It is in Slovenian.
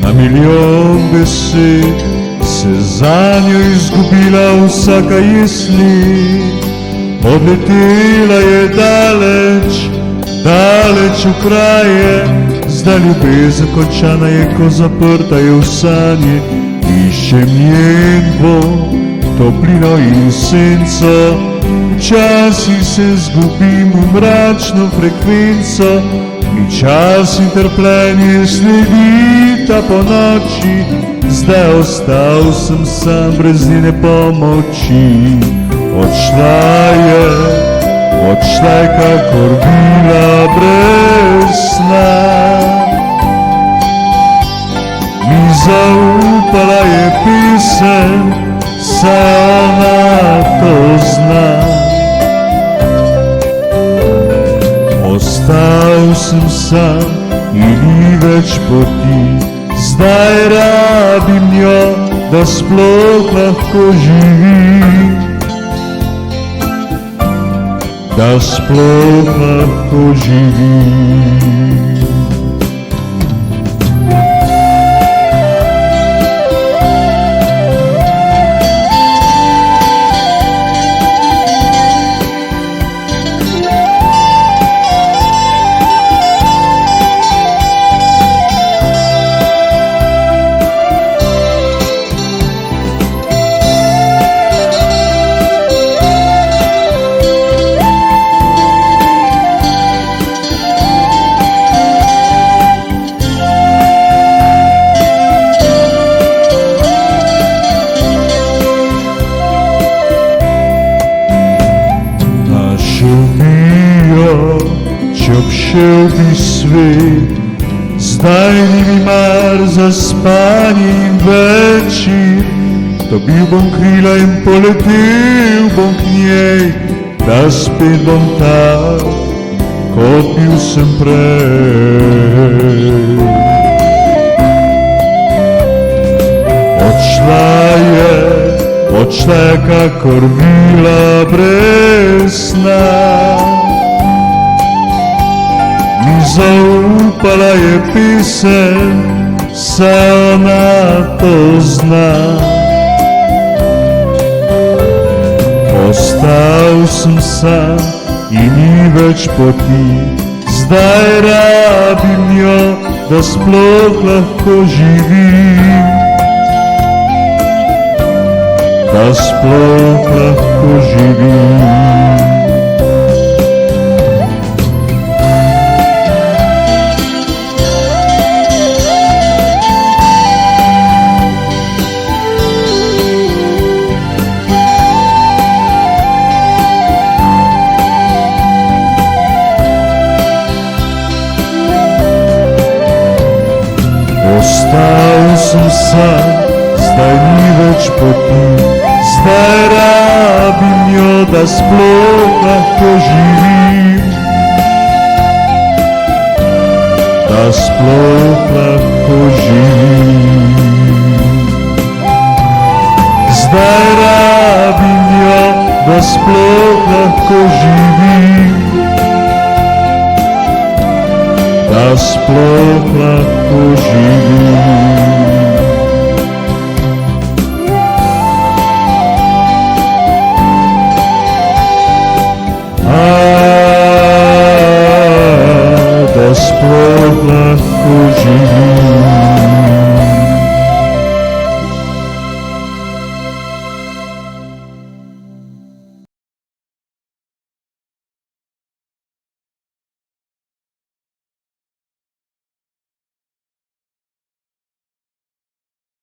na milijon besed, se zanjo izgubila vsaka jesli. Odletela je daleč, daleč v kraje, zdaj ljubezen končana je, ko zaprta je v sanje. Iščem njen vonj, toplino in senco, včasih se zgubim v mračno frekvenco. Mi čas in trpljenje sledita po noči, zdaj ostal sem sam brez njene pomoči. Odšla je kakor bila brez sna, mi zaupala je pesem, saj ona to zna. Ostal sem sam in ni več poti, zdaj rabim njo, da sploh lahko živim, da sploh lahko živim. Če obšel bi svet, zdaj ni mi mar za spanje in večer. Dobil bom krila in poletel bom k njej, da spet bom tak, kot bil sem prej. Odšla je kakor bila brez sna, mi zaupala je pesem, saj ona to zna. Ostal sem sam in ni več poti, zdaj rabim njo, da sploh lahko živim, da sploh lahko živim. Ostal sem sam, zdaj ni več poti, zdaj rabim njo, da sploh lahko živim, da sploh lahko živim. Zdaj rabim njo, da sploh lahko živim, da sploh lahko živim.